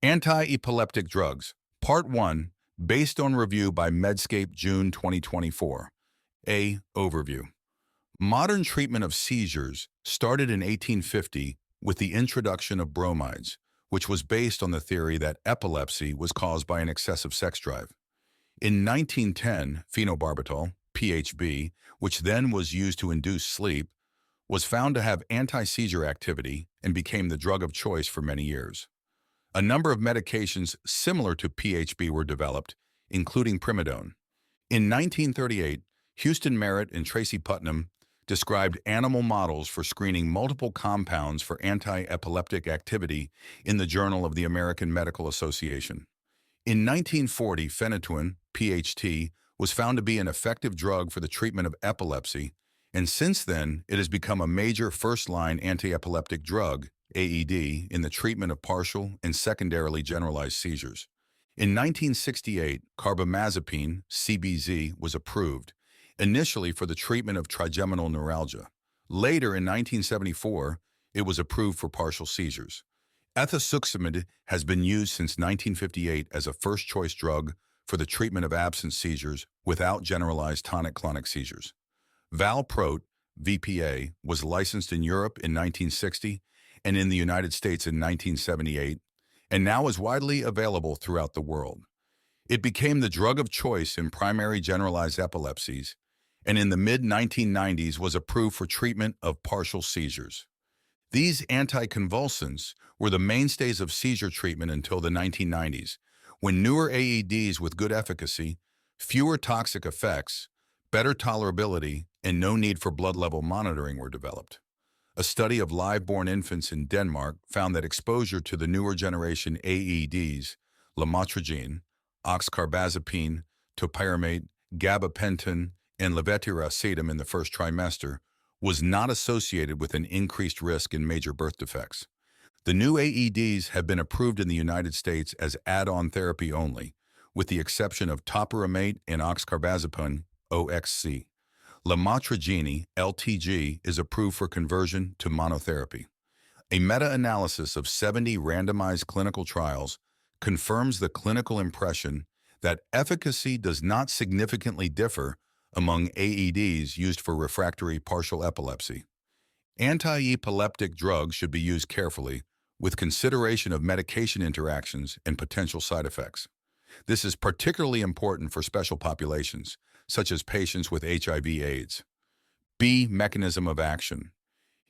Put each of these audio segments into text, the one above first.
Anti-epileptic drugs. Part 1, based on review by Medscape June 2024. A. Overview. Modern treatment of seizures started in 1850 with the introduction of bromides, which was based on the theory that epilepsy was caused by an excessive sex drive. In 1910, phenobarbital, PHB, which then was used to induce sleep, was found to have anti-seizure activity and became the drug of choice for many years. A number of medications similar to PHB were developed, including primidone. In 1938, Merrit and Tracy Putnam described animal models for screening multiple compounds for anti-epileptic activity in the Journal of the American Medical Association. In 1940, phenytoin, PHT, was found to be an effective drug for the treatment of epilepsy, and since then it has become a major first-line anti-epileptic drug, AED, in the treatment of partial and secondarily generalized seizures. In 1968, carbamazepine, CBZ, was approved, initially for the treatment of trigeminal neuralgia. Later, in 1974, it was approved for partial seizures. Ethosuximide has been used since 1958 as a first-choice drug for the treatment of absence seizures without generalized tonic-clonic seizures. Valproate, VPA, was licensed in Europe in 1960 and in the United States in 1978, and now is widely available throughout the world. It became the drug of choice in primary generalized epilepsies, and in the mid-1990s was approved for treatment of partial seizures. These anticonvulsants were the mainstays of seizure treatment until the 1990s, when newer AEDs with good efficacy, fewer toxic effects, better tolerability, and no need for blood level monitoring were developed. A study of live-born infants in Denmark found that exposure to the newer generation AEDs, lamotrigine, oxcarbazepine, topiramate, gabapentin, and levetiracetam in the first trimester was not associated with an increased risk in major birth defects. The new AEDs have been approved in the United States as add-on therapy only, with the exception of topiramate and oxcarbazepine, OXC. Lamotrigine, LTG, is approved for conversion to monotherapy. A meta-analysis of 70 randomized clinical trials confirms the clinical impression that efficacy does not significantly differ among AEDs used for refractory partial epilepsy. Anti-epileptic drugs should be used carefully, with consideration of medication interactions and potential side effects. This is particularly important for special populations, such as patients with HIV/AIDS. B. Mechanism of action.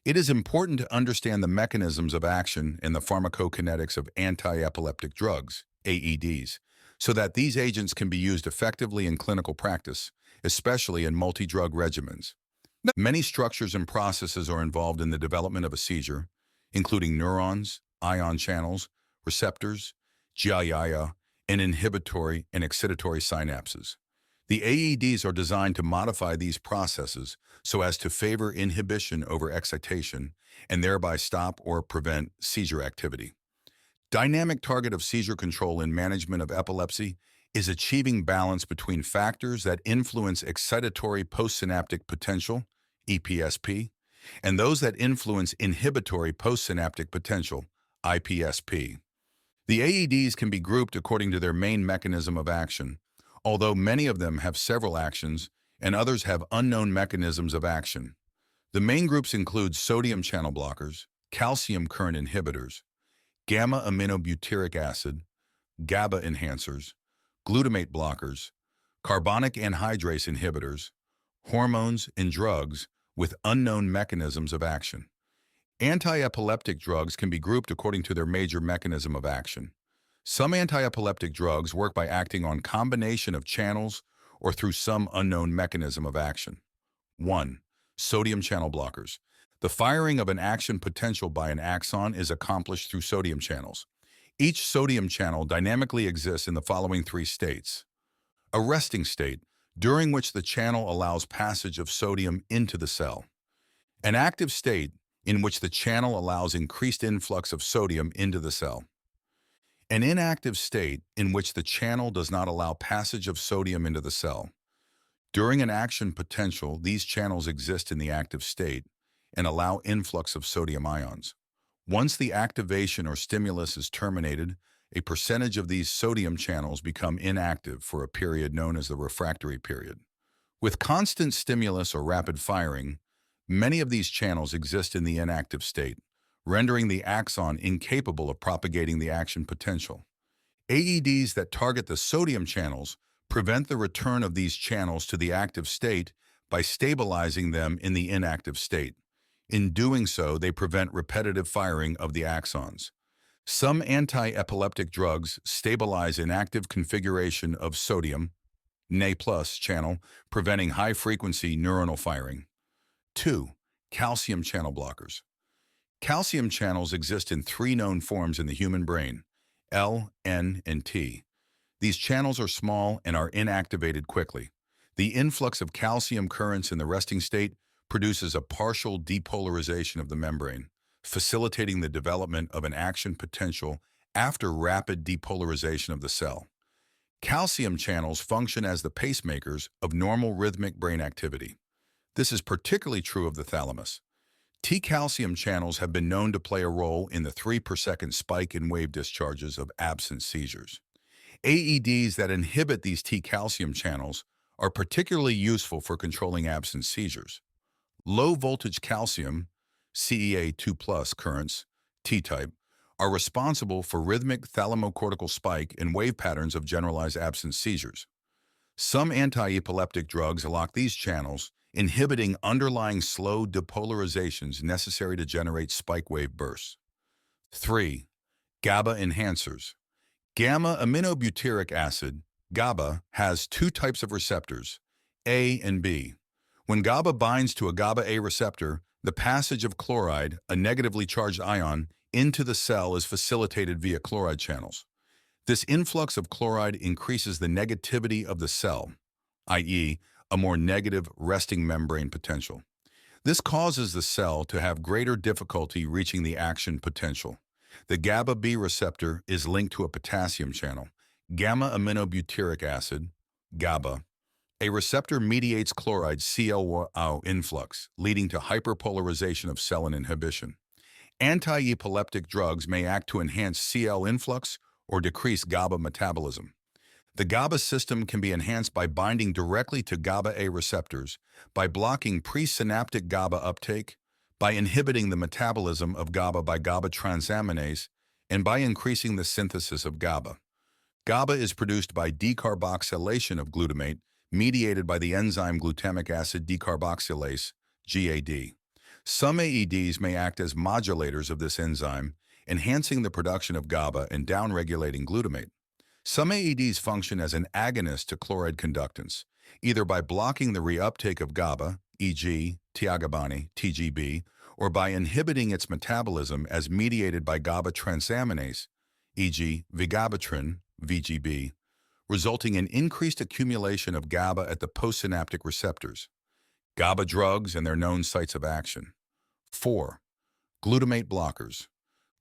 It is important to understand the mechanisms of action and the pharmacokinetics of anti-epileptic drugs, AEDs, so that these agents can be used effectively in clinical practice, especially in multi-drug regimens. Many structures and processes are involved in the development of a seizure, including neurons, ion channels, receptors, glia, and inhibitory and excitatory synapses. The AEDs are designed to modify these processes so as to favor inhibition over excitation and thereby stop or prevent seizure activity. Dynamic target of seizure control in management of epilepsy is achieving balance between factors that influence excitatory postsynaptic potential, EPSP, and those that influence inhibitory postsynaptic potential, IPSP. The AEDs can be grouped according to their main mechanism of action, although many of them have several actions and others have unknown mechanisms of action. The main groups include sodium channel blockers, calcium current inhibitors, gamma-aminobutyric acid, GABA enhancers, glutamate blockers, carbonic anhydrase inhibitors, hormones, and drugs with unknown mechanisms of action. Anti-epileptic drugs can be grouped according to their major mechanism of action. Some anti-epileptic drugs work by acting on combination of channels or through some unknown mechanism of action. 1. Sodium channel blockers. The firing of an action potential by an axon is accomplished through sodium channels. Each sodium channel dynamically exists in the following three states. A resting state, during which the channel allows passage of sodium into the cell. An active state, in which the channel allows increased influx of sodium into the cell. An inactive state, in which the channel does not allow passage of sodium into the cell. During an action potential, these channels exist in the active state and allow influx of sodium ions. Once the activation or stimulus is terminated, a percentage of these sodium channels become inactive for a period known as the refractory period. With constant stimulus or rapid firing, many of these channels exist in the inactive state, rendering the axon incapable of propagating the action potential. AEDs that target the sodium channels prevent the return of these channels to the active state by stabilizing them in the inactive state. In doing so, they prevent repetitive firing of the axons. Some anti-epileptic drugs stabilize inactive configuration of sodium, Na+ channel, preventing high-frequency neuronal firing. 2. Calcium channel blockers. Calcium channels exist in three known forms in the human brain: L, N, and T. These channels are small and are inactivated quickly. The influx of calcium currents in the resting state produces a partial depolarization of the membrane, facilitating the development of an action potential after rapid depolarization of the cell. Calcium channels function as the pacemakers of normal rhythmic brain activity. This is particularly true of the thalamus. T-calcium channels have been known to play a role in the 3 per second spike in wave discharges of absent seizures. AEDs that inhibit these T-calcium channels are particularly useful for controlling absent seizures. Low-voltage calcium, CEA2+ currents, T-type, are responsible for rhythmic thalamocortical spike and wave patterns of generalized absent seizures. Some anti-epileptic drugs lock these channels, inhibiting underlying slow depolarizations necessary to generate spike wave bursts. 3. GABA enhancers. Gamma-aminobutyric acid, GABA, has two types of receptors, A and B. When GABA binds to a GABA-A receptor, the passage of chloride, a negatively charged ion, into the cell is facilitated via chloride channels. This influx of chloride increases the negativity of the cell, i.e., a more negative resting membrane potential. This causes the cell to have greater difficulty reaching the action potential. The GABA-B receptor is linked to a potassium channel, gamma-aminobutyric acid, GABA. A receptor mediates chloride ClO influx, leading to hyperpolarization of cell and inhibition. Anti-epileptic drugs may act to enhance Cl influx or decrease GABA metabolism. The GABA system can be enhanced by binding directly to GABA-A receptors, by blocking presynaptic GABA uptake, by inhibiting the metabolism of GABA by GABA transaminase, and by increasing the synthesis of GABA. GABA is produced by decarboxylation of glutamate, mediated by the enzyme glutamic acid decarboxylase, GAD. Some AEDs may act as modulators of this enzyme, enhancing the production of GABA and downregulating glutamate. Some AEDs function as an agonist to chloride conductance, either by blocking the reuptake of GABA, e.g., tiagabani, TGB, or by inhibiting its metabolism as mediated by GABA transaminase, e.g., vigabatrin, VGB, resulting in increased accumulation of GABA at the postsynaptic receptors. GABA drugs and their known sites of action. 4. Glutamate blockers.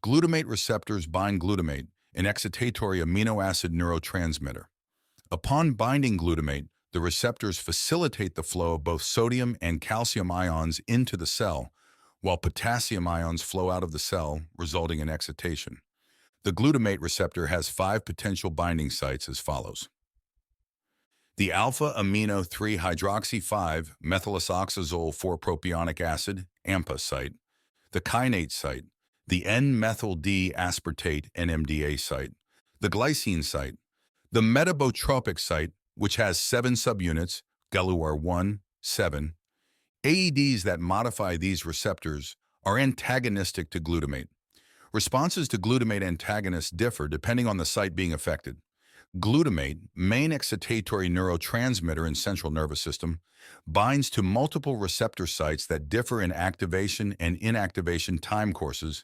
Glutamate receptors bind glutamate, an excitatory amino acid neurotransmitter. Upon binding glutamate, the receptors facilitate the flow of both sodium and calcium ions into the cell, while potassium ions flow out of the cell, resulting in excitation. The glutamate receptor has 5 potential binding sites as follows: the alpha-amino 3-hydroxy-5-methylisoxazole 4-propionic acid, AMPA site, the kinase site, the N-methyl-D aspartate NMDA site, the glycine site, the metabotropic site, which has 7 subunits, GALUR1, 7. AEDs that modify these receptors are antagonistic to glutamate. Responses to glutamate antagonists differ depending on the site being affected. Glutamate, main excitatory neurotransmitter in central nervous system, binds to multiple receptor sites that differ in activation and inactivation time courses,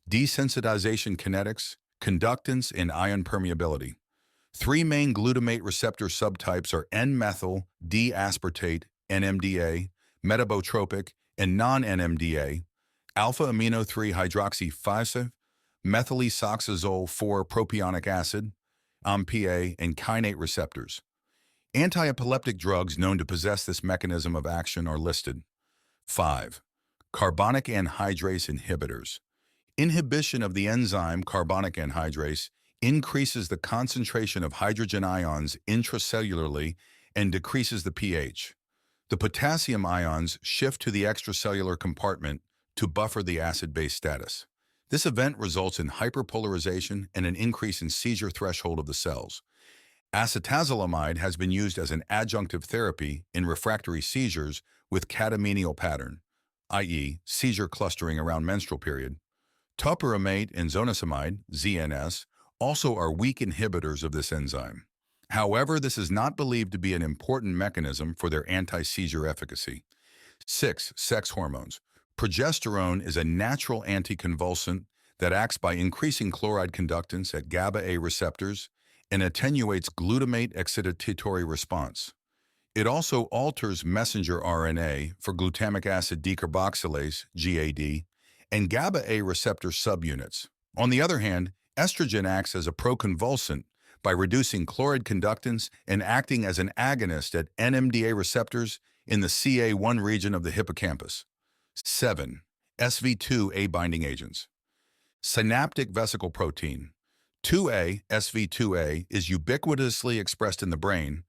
desensitization kinetics, conductance, and ion permeability. 3 main glutamate receptor subtypes are N-methyl-D aspartate, NMDA, metabotropic, and non-NMDA, alpha-amino 3-hydroxy-5, methylisoxazole 4-propionic acid, AMPA, and kinase receptors. Antiepileptic drugs known to possess this mechanism of action are listed. 5. Carbonic anhydrase inhibitors. Inhibition of the enzyme carbonic anhydrase, increases the concentration of hydrogen ions intracellularly and decreases the pH. The potassium ions shift to the extracellular compartment to buffer the acid-base status. This event results in hyperpolarization and an increase in seizure threshold of the cells. Acetazolamide has been used as an adjunctive therapy in refractory seizures with catamenial pattern, i.e., seizure clustering around menstrual period. Topiramate and zonisamide, ZNS, also are weak inhibitors of this enzyme. However, this is not believed to be an important mechanism for their anti-seizure efficacy. 6. Sex hormones. Progesterone is a natural anticonvulsant that acts by increasing chloride conductance at GABA-A receptors and attenuates glutamate excitatory response. It also alters messenger RNA for glutamic acid decarboxylase, GAD, and GABA-A receptor subunits. On the other hand, estrogen acts as a proconvulsant by reducing chloride conductance and acting as an agonist at NMDA receptors in the CA1 region of the hippocampus. 7. SV2A binding agents. Synaptic vesicle protein. 2A, SV2A, is ubiquitously expressed in the brain,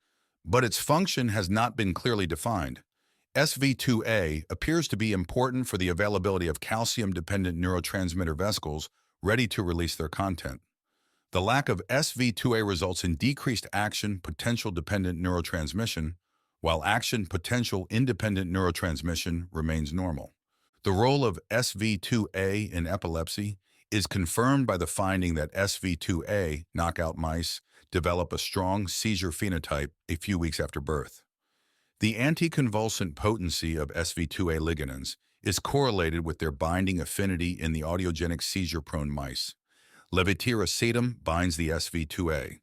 but its function has not been clearly defined. SV2A appears to be important for the availability of calcium-dependent neurotransmitter vesicles ready to release their content. The lack of SV2A results in decreased action potential-dependent neurotransmission, while action potential-independent neurotransmission remains normal. The role of SV2A in epilepsy is confirmed by the finding that SV2A knockout mice develop a strong seizure phenotype a few weeks after birth. The anticonvulsant potency of SV2A ligands is correlated with their binding affinity in the audiogenic seizure-prone mice. Levetiracetam binds the SV2A.